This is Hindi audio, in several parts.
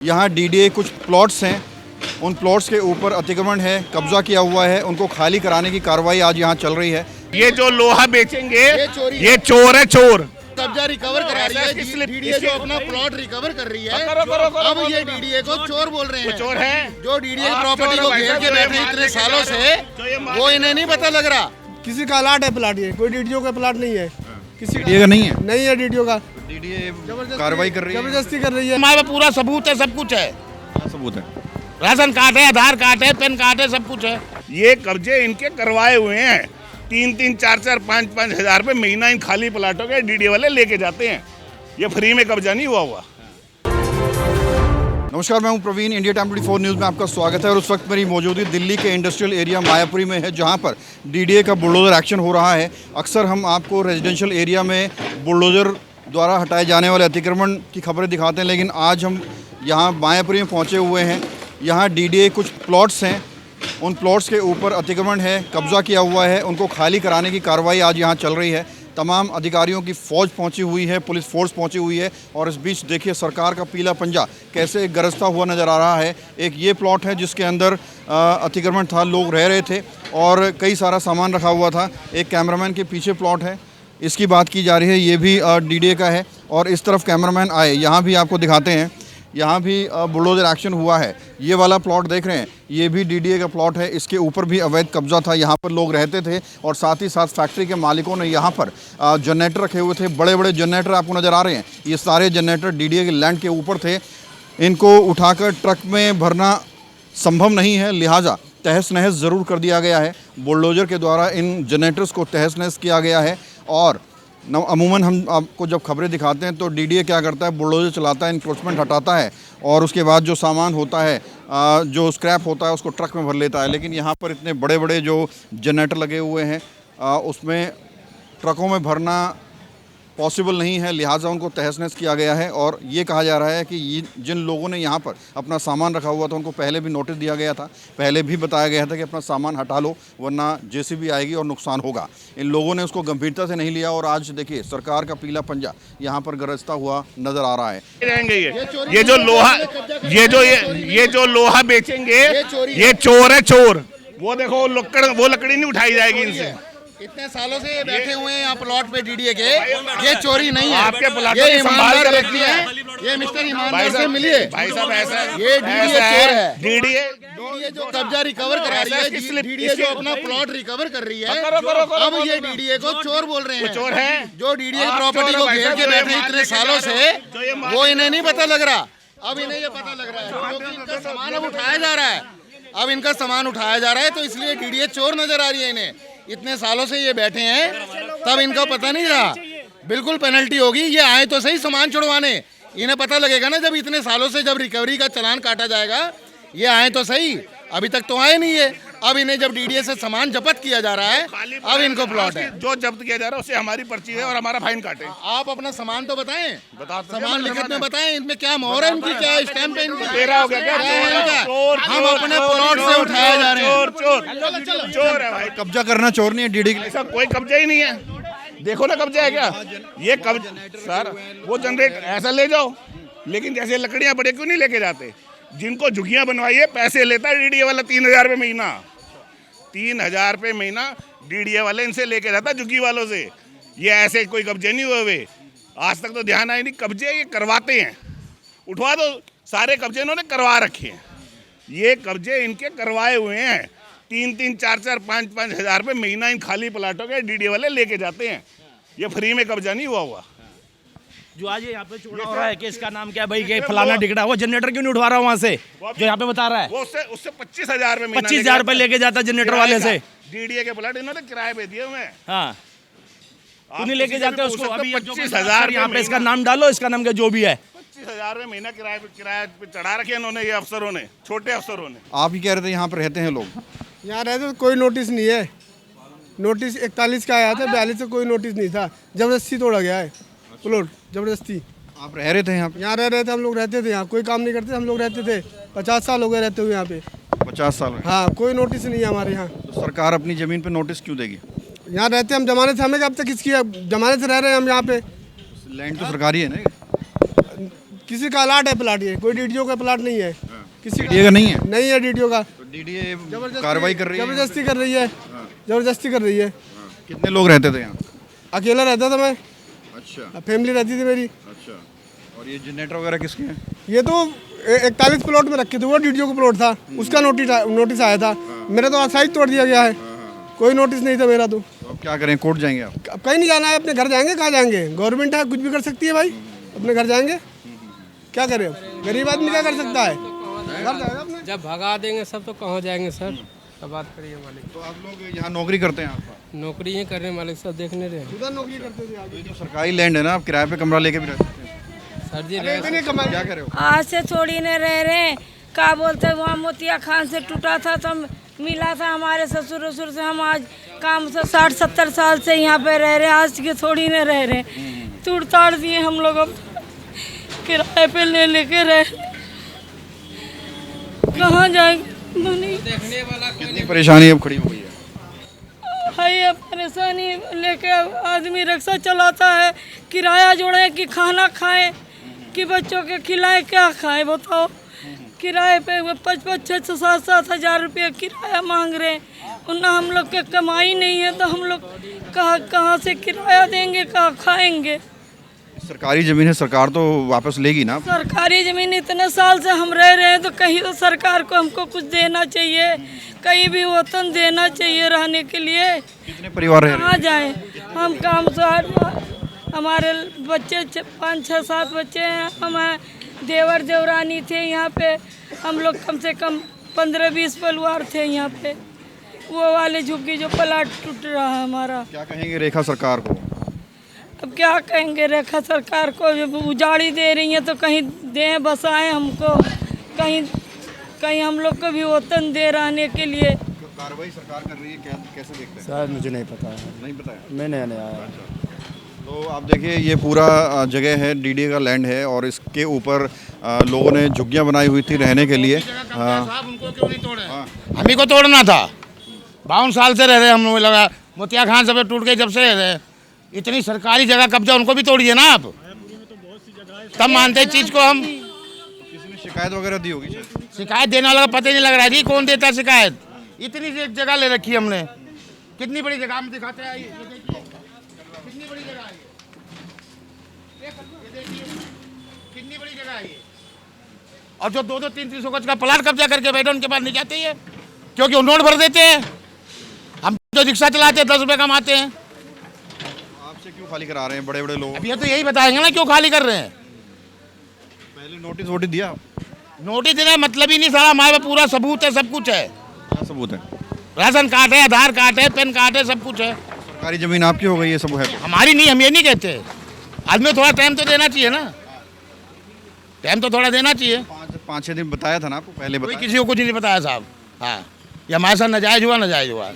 यहाँ डीडीए कुछ प्लॉट्स हैं, उन प्लॉट्स के ऊपर अतिक्रमण है, कब्जा किया हुआ है, उनको खाली कराने की कार्रवाई आज यहाँ चल रही है। ये जो लोहा बेचेंगे ये चोर है, चोर। कब्जा रिकवर करा रही है डीडीए, जो अपना प्लॉट रिकवर कर रही है। अब ये डीडीए को चोर बोल रहे हैं। चोर है जो डीडीए प्रॉपर्टी को घेर के बैठे इतने सालों से, वो इन्हें नहीं पता लग रहा। किसी का प्लाट है, प्लाट ये कोई डीडीओ का प्लाट नहीं है, किसी डीडीए का नहीं है, नहीं है डीडीओ का। डीडीए कार्रवाई कर रही है, जबरदस्ती कर रही है। हमारे पूरा सबूत है, सब कुछ है, क्या सबूत है? राशन कार्ड है, आधार कार्ड है, पैन कार्ड है, सब कुछ है। ये कब्जे इनके करवाए हुए हैं। 3-3, 4-4, 5-5 हजार रुपए महीना इन खाली प्लाटों के डीडीए वाले लेके जाते हैं। ये फ्री में कब्जा नहीं हुआ। नमस्कार, मैं हूं प्रवीण। इंडिया टाइम 24 न्यूज़ में आपका स्वागत है। और उस वक्त मेरी मौजूदगी दिल्ली के इंडस्ट्रियल एरिया मायापुरी में है, जहां पर डीडीए का बुलडोज़र एक्शन हो रहा है। अक्सर हम आपको रेजिडेंशियल एरिया में बुलडोज़र द्वारा हटाए जाने वाले अतिक्रमण की खबरें दिखाते हैं, लेकिन आज हम यहाँ मायापुरी में पहुँचे हुए हैं। यहाँ डीडीए कुछ प्लॉट्स हैं, उन प्लॉट्स के ऊपर अतिक्रमण है, कब्जा किया हुआ है, उनको खाली कराने की कार्रवाई आज यहाँ चल रही है। तमाम अधिकारियों की फ़ौज पहुंची हुई है, पुलिस फोर्स पहुंची हुई है। और इस बीच देखिए सरकार का पीला पंजा कैसे गरजता हुआ नज़र आ रहा है। एक ये प्लॉट है जिसके अंदर अतिक्रमण था, लोग रह रहे थे और कई सारा सामान रखा हुआ था। एक कैमरामैन के पीछे प्लॉट है, इसकी बात की जा रही है, ये भी डीडीए का है। और इस तरफ कैमरामैन आए, यहाँ भी आपको दिखाते हैं, यहाँ भी बुलडोज़र एक्शन हुआ है। ये वाला प्लॉट देख रहे हैं, ये भी डीडीए का प्लॉट है। इसके ऊपर भी अवैध कब्जा था, यहाँ पर लोग रहते थे। और साथ ही साथ फैक्ट्री के मालिकों ने यहाँ पर जनरेटर रखे हुए थे, बड़े बड़े जनरेटर आपको नज़र आ रहे हैं। ये सारे जनरेटर डीडीए के लैंड के ऊपर थे। इनको उठाकर ट्रक में भरना संभव नहीं है, लिहाजा तहस नहस ज़रूर कर दिया गया है। बुलडोज़र के द्वारा इन जनरेटर्स को तहस नहस किया गया है। और अमूमन हम आपको जब खबरें दिखाते हैं तो डीडीए क्या करता है, बुलडोज़र चलाता है, इंक्रोचमेंट हटाता है और उसके बाद जो सामान होता है, जो स्क्रैप होता है, उसको ट्रक में भर लेता है। लेकिन यहाँ पर इतने बड़े बड़े जो जनरेटर लगे हुए हैं, उसमें ट्रकों में भरना पॉसिबल नहीं है, लिहाजा उनको तहस नहस किया गया है। और ये कहा जा रहा है कि जिन लोगों ने यहाँ पर अपना सामान रखा हुआ था, उनको पहले भी नोटिस दिया गया था, पहले भी बताया गया था कि अपना सामान हटा लो वरना जेसीबी आएगी और नुकसान होगा। इन लोगों ने उसको गंभीरता से नहीं लिया और आज देखिए सरकार का पीला पंजा यहाँ पर गरजता हुआ नज़र आ रहा है। ये जो लोहा बेचेंगे ये चोर है, चोर। वो देखो वो लकड़ी नहीं उठाई जाएगी इनसे। इतने सालों से ये बैठे हुए हैं यहाँ प्लॉट पे डीडीए के। ये चोरी नहीं है, आपके प्लॉट ये की संभाल ईमानदार कर व्यक्ति रखिए। है। ये मिस्टर ईमानदार से मिलिए। भाई साहब ऐसा ये डीडीए चोर है। डीडीए जो कब्जा रिकवर करा रही है, डीडीए जो अपना प्लॉट रिकवर कर रही है। अब ये डीडीए को चोर बोल रहे हैं। चोर है, जो डीडीए प्रॉपर्टी को घेर के बैठे इतने सालों से, वो इन्हें नहीं पता लग रहा। अब इन्हें ये पता लग रहा है क्योंकि इनका सामान अब उठाया जा रहा है। अब इनका सामान उठाया जा रहा है तो इसलिए डीडीए चोर नजर आ रही है इन्हें। इतने सालों से ये बैठे हैं, तब इनका पता नहीं रहा। बिल्कुल पेनल्टी होगी। ये आए तो सही सामान छुड़वाने, इन्हें पता लगेगा ना जब इतने सालों से जब रिकवरी का चालान काटा जाएगा। ये आए तो सही, अभी तक तो आए नहीं है। अब इन्हें जब डीडीए से सामान जब्त किया जा रहा है, अब इनको प्लॉट है। जो जब्त किया जा रहा है उससे हमारी पर्ची है और हमारा फाइन काटे। आप अपना सामान तो बताएं, बताते सामान लिखित में बताएं, इनमें क्या मोहर है, इनकी क्या स्टैंप है, इनकी तेरा हो गया क्या? हम अपने प्लॉट से उठाए जा रहे हैं। चोर है भाई। कब्जा करना चोर नहीं है, डीडीए के ऐसा कोई कब्जा ही नहीं है। देखो ना कब्जा है क्या? ये सर वो जनरेट ऐसा ले जाओ, लेकिन जैसे लकड़ियां बड़े क्यों नहीं लेके जाते? जिनको झुग्गियां बनवाइए पैसे लेता है डीडीए वाला 3,000 रुपये महीना। 3,000 रुपये महीना डीडीए वाले इनसे लेके जाता झुग्गी वालों से। ये ऐसे कोई कब्जे नहीं हुए हुए, आज तक तो ध्यान आया नहीं। कब्जे ये करवाते हैं, उठवा दो। सारे कब्जे इन्होंने करवा रखे हैं। ये कब्जे इनके करवाए हुए हैं। 3-3, 4-4, 5-5 हजार रुपये महीना इन खाली प्लाटों के डीडीए वाले लेके जाते हैं। ये फ्री में कब्जा नहीं हुआ। जो आज यहाँ पे चोरा हो रहा है कि इसका नाम क्या है भाई, कि फलाना टिकड़ा, वो जनरेटर क्यों नहीं उठवा रहा वहाँ से जो यहाँ पे बता रहा है? वो उससे 25,000 रुपये 25,000 रुपये लेके जाता जनरेटर वाले से। डीडीए के प्लाट इन्होंने किराए पे दिए हुए हैं। हाँ, क्यों नहीं लेके जाते उसको? अभी 25,000 यहाँ पे इसका नाम डालो, इसका नाम क्या जो भी है। 25,000 रुपये महीना किराए पे चढ़ा रखे इन्होंने, ये अफसरों ने, छोटे अफसरों ने। आप ही कह रहे थे यहाँ पर रहते हैं लोग? यहाँ रहते तो कोई नोटिस नहीं है। नोटिस 41 का आया था, 42 से कोई नोटिस नहीं था। जबरदस्ती तोड़ा गया है प्लॉट, जबरदस्ती। आप रह रहे थे यहाँ पे? यहाँ रह रहे थे, हम लोग रहते थे यहाँ, कोई काम नहीं करते, हम लोग रहते थे। 50 साल हो गए रहते हुए यहाँ पे। 50 साल में? हाँ, कोई नोटिस नहीं है हमारे यहाँ। तो सरकार अपनी ज़मीन पे नोटिस क्यों देगी? यहाँ रहते हम जमाने से, हमें अब तक किसकी जमाने से रह रहे हैं हम यहाँ पे। लैंड तो सरकारी है ना? किसी का अलाट है प्लाट, ये कोई डीडीओ का प्लाट नहीं है, किसी डीडीए का नहीं है, नहीं है डीडीओ का। तो डीडीए कार्रवाई कर रही है, जबरदस्ती कर रही है, जबरदस्ती कर रही है। कितने लोग रहते थे यहाँ? अकेला रहता था मैं, अच्छा फैमिली रहती थी मेरी। अच्छा, और ये जनरेटर वगैरह किसके हैं? ये तो 41 प्लॉट में रखे थे, वो डीडीओ का प्लॉट था, उसका नोटिस आया था। मेरा तो साइज तोड़ दिया गया है, कोई नोटिस नहीं था मेरा तो। अब क्या करें, कोर्ट जाएंगे आप? अब कहीं नहीं जाना है, अपने घर जाएंगे। कहाँ जाएंगे, गवर्नमेंट है, कुछ भी कर सकती है भाई, अपने घर जाएंगे। क्या करें, अब गरीब आदमी क्या कर सकता है, घर जाएगा अपने। जब भगा देंगे सब तो कहाँ जाएंगे सर, अब बात करिए मालिक। तो आप लोग यहाँ नौकरी करते हैं? आप नौकरी ही कर रहे हैं मालिक, सब देखने रहे। उधर नौकरी करते थे आगे। ये जो सरकारी लैंड है ना, आप किराए पे कमरा लेके भी रह सकते हैं। सर जी इतनी कमाई क्या कर रहे हो? आज से थोड़ी न रह रहे, क्या बोलते हैं, वहाँ मोतिया खान से टूटा था तो मिला था हमारे ससुर वसुर से। हम आज काम से 60-70 साल से यहाँ पे रह रहे, आज के थोड़ी न रह रहे, तोड़ ताड़ दिए हम लोग, अब किराए पे ले लेके रह, कहाँ जाएंगे? देखने वाला कितनी परेशानी अब खड़ी हो गई है? है ये परेशानी लेके आदमी रिक्शा चलाता है, किराया जोड़े कि खाना खाए कि बच्चों के खिलाए, क्या खाए बताओ। किराए पे 5-5, 6-6, 7-7 हज़ार रुपये किराया मांग रहे हैं, उन्ना हम लोग के कमाई नहीं है तो हम लोग कहाँ से किराया देंगे, कहाँ खाएंगे। सरकारी ज़मीन है, सरकार तो वापस लेगी ना? सरकारी ज़मीन इतने साल से हम रह रहे हैं तो कहीं तो सरकार को हमको कुछ देना चाहिए, कहीं भी वतन देना चाहिए रहने के लिए। कितने परिवार रह रहे कहाँ जाएं हम, काम से हमारे बच्चे 5-6-7 बच्चे हैं, हम हैं, देवर देवरानी थे यहाँ पे, हम लोग कम से कम 15-20 परिवार थे यहाँ पे। वो वाले झुग्गी जो प्लाट टूट रहा है हमारा, क्या कहेंगे रेखा सरकार को? अब क्या कहेंगे रेखा सरकार को, जब उजाड़ी दे रही है तो कहीं दें बसाएं हमको, कहीं हम लोग को भी वतन दे रहने के लिए। कार्रवाई सरकार कर रही है, कैसे देखते हैं? सर मुझे नहीं पता है, नहीं पता है? मैं नया नया आया। तो आप देखिए, ये पूरा जगह है, डीडीए का लैंड है, और इसके ऊपर लोगों ने झुग्गियाँ बनाई हुई थी रहने के लिए। साहब उनको क्यों नहीं तोड़े? हम ही को तोड़ना था। 52 साल से रह रहे हम लोग, लगा मोतिया खान सब टूट गए, जब से रह रहे। इतनी सरकारी जगह कब्जा, उनको भी तोड़िए ना आप, तब मानते चीज को हम। किसी ने शिकायत वगैरह दी होगी शायद? शिकायत देने वाला का पता ही नहीं लग रहा है जी, कौन देता है शिकायत। इतनी जगह ले रखी हमने, कितनी बड़ी जगह हम दिखाते हैं, ये देखिए कितनी बड़ी जगह है ये देखिए कितनी बड़ी जगह है ये। और जो 2-2, 3-3 गज का प्लाट कब्जा करके बैठे, उनके पास नहीं जाते ये, क्योंकि वो नोट भर देते हैं। हम जो रिक्शा चलाते हैं 10 रुपये कमाते हैं। आपसे क्यों खाली करा रहे हैं बड़े बड़े लोग? अब ये तो यही बताएंगे ना क्यों खाली कर रहे हैं। पहले नोटिस वोटिस दिया? नोटिस देने का मतलब ही नहीं, सारा हमारे पास पूरा सबूत है, सब कुछ है। क्या सबूत है? राशन कार्ड है, आधार कार्ड है, पैन कार्ड है, सब कुछ है। सरकारी ज़मीन आपकी हो गई, ये सब है? हमारी नहीं, हम ये नहीं कहते। आदमी थोड़ा टाइम तो देना चाहिए ना, टाइम तो थोड़ा देना चाहिए। 5-6 दिन बताया था ना आपको, पहले कोई बताया? किसी को कुछ नहीं बताया साहब। हाँ, ये हमारे साथ नाजायज हुआ।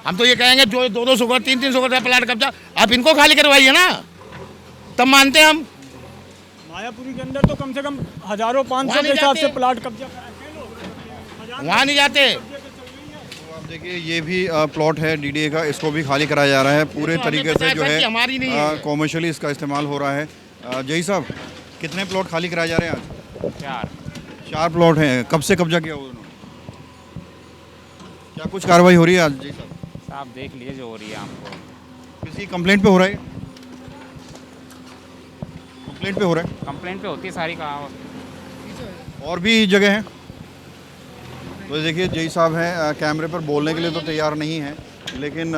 हम तो ये कहेंगे जो 200 गज 300 गज का प्लाट कब्जा, आप इनको खाली करवाइए ना, तब मानते हैं हम। मायापुरी के अंदर तो कम से कम हजारों 500 के हिसाब से प्लाट कब्जा वहाँ नहीं जाते। तो आप देखिए, ये भी प्लॉट है डीडीए का, इसको भी खाली कराया जा रहा है पूरे तरीके से, जो है हमारी नहीं है। कॉमर्शियली इसका इस्तेमाल हो रहा है। जय साहब, कितने प्लॉट खाली कराए जा रहे हैं आज? 4 प्लॉट हैं। कब से कब्जा किया उन्होंने? क्या कुछ कार्रवाई हो रही है आज? जय साहब, आप देख लीजिए जो हो रही है आपको। किसी कंप्लेंट पे हो रहा है? कंप्लेंट पे हो रहा है? कंप्लेंट पे होती है सारी, कहाँ और भी जगह हैं? तो देखिए, जय साहब हैं, कैमरे पर बोलने के लिए तो तैयार नहीं हैं, लेकिन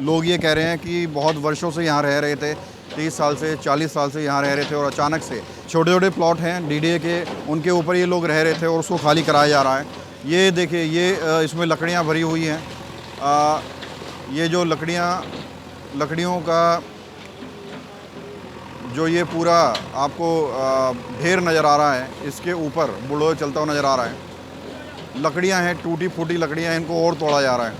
लोग ये कह रहे हैं कि बहुत वर्षों से यहाँ रह रहे थे, 30 साल से 40 साल से यहाँ रह रहे थे, और अचानक से छोटे छोटे प्लॉट हैं डीडीए के, उनके ऊपर ये लोग रह रहे थे और उसको खाली कराया जा रहा है। ये देखिए, ये इसमें लकड़ियाँ भरी हुई हैं। ये जो लकड़ियों का जो ये पूरा आपको ढेर नज़र आ रहा है, इसके ऊपर बुलडोज़र चलता हुआ नज़र आ रहा है। लकड़ियां हैं, टूटी फूटी लकड़ियां हैं, इनको और तोड़ा जा रहा है।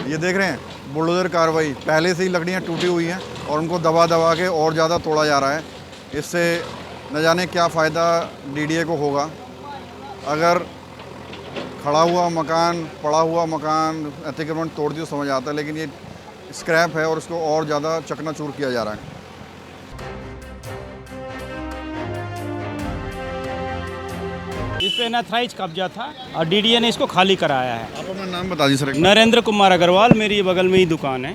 ये देख रहे हैं बुलडोज़र कार्रवाई, पहले से ही लकड़ियां टूटी हुई हैं और उनको दबा दबा के और ज़्यादा तोड़ा जा रहा है। इससे न जाने क्या फ़ायदा डीडीए को होगा। अगर खड़ा हुआ मकान, पड़ा हुआ मकान अतिक्रमण तोड़ दिया समझ आता है, लेकिन ये स्क्रैप है और इसको और ज़्यादा चकनाचूर किया जा रहा है। इस पे अनऑथराइज कब्जा था और डीडीए ने इसको खाली कराया है। आप अपना नाम बता दीजिए सर। नरेंद्र कुमार अग्रवाल, मेरी बगल में ही दुकान है।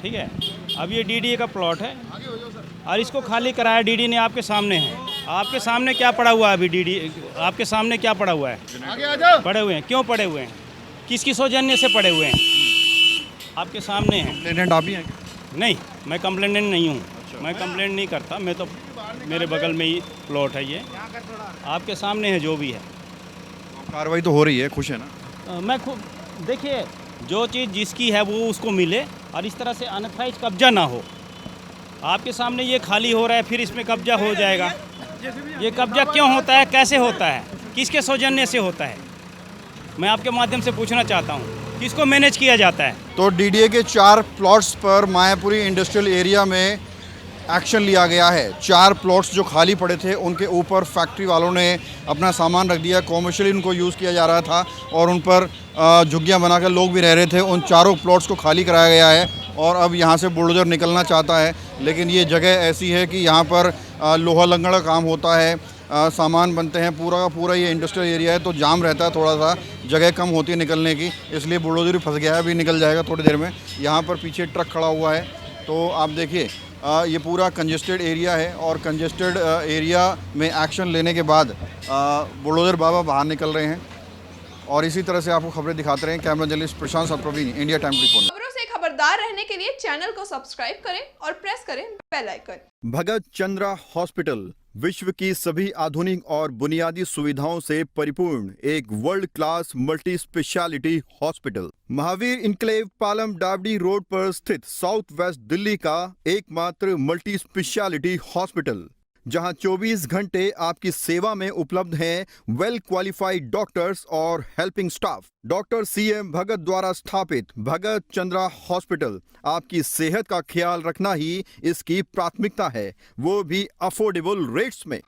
ठीक है, अब ये डीडीए का प्लॉट है और इसको खाली कराया डीडीए ने। आपके सामने है, आपके सामने क्या पड़ा हुआ है अभी डीडीए, आपके सामने क्या पड़ा हुआ है? आगे आ जाओ। पड़े हुए हैं, क्यों पड़े हुए हैं? किसकी सौजन्य से पड़े हुए हैं? आपके सामने हैं। कंप्लेनेंट आप ही हैं? नहीं, मैं कंप्लेनेंट नहीं हूँ। मैं कंप्लेंट नहीं करता, मैं तो मेरे बगल में ही प्लॉट है ये, आपके सामने है जो भी है। कार्रवाई तो हो रही है, खुश है ना? मैं खुद देखिए, जो चीज़ जिसकी है वो उसको मिले और इस तरह से अनऑथराइज कब्जा ना हो। आपके सामने ये खाली हो रहा है, फिर इसमें कब्जा हो जाएगा। ये कब्जा क्यों होता है, कैसे होता है, किसके सौजन्य से होता है? मैं आपके माध्यम से पूछना चाहता हूँ, किसको मैनेज किया जाता है? तो डीडीए के 4 प्लॉट्स पर मायापुरी इंडस्ट्रियल एरिया में एक्शन लिया गया है। 4 प्लॉट्स जो खाली पड़े थे उनके ऊपर फैक्ट्री वालों ने अपना सामान रख दिया, कॉमर्शियली उनको यूज़ किया जा रहा था और उन पर झुग्गियाँ बनाकर लोग भी रह रहे थे। उन चारों प्लॉट्स को खाली कराया गया है और अब यहाँ से बुलडोज़र निकलना चाहता है, लेकिन ये जगह ऐसी है कि यहाँ पर लोहा लंगड़ का काम होता है, सामान बनते हैं, पूरा का पूरा ये इंडस्ट्रियल एरिया है, तो जाम रहता है, थोड़ा सा जगह कम होती है निकलने की, इसलिए बुलडोज़र भी फंस गया है। अभी निकल जाएगा थोड़ी देर में। यहाँ पर पीछे ट्रक खड़ा हुआ है, तो आप देखिए ये पूरा कंजेस्टेड एरिया है और कंजेस्टेड एरिया में एक्शन लेने के बाद बुलडोज़र बाबा बाहर निकल रहे हैं और इसी तरह से आपको खबरें दिखाते रहें। कैमरा जर्नलिस्ट प्रशांत सतप्रवीण, इंडिया टाइम 24। खबरों से खबरदार रहने के लिए चैनल को सब्सक्राइब करें और प्रेस करें बेल आइकन। भगत चंद्रा हॉस्पिटल विश्व की सभी आधुनिक और बुनियादी सुविधाओं से परिपूर्ण एक world class multi speciality hospital, Mahavir enclave Palam Dabri road पर स्थित साउथ वेस्ट दिल्ली का एकमात्र मल्टी स्पेशलिटी हॉस्पिटल, जहां 24 घंटे आपकी सेवा में उपलब्ध हैं वेल क्वालिफाइड डॉक्टर्स और हेल्पिंग स्टाफ। डॉक्टर CM भगत द्वारा स्थापित भगत चंद्रा हॉस्पिटल आपकी सेहत का ख्याल रखना ही इसकी प्राथमिकता है, वो भी अफोर्डेबल रेट्स में।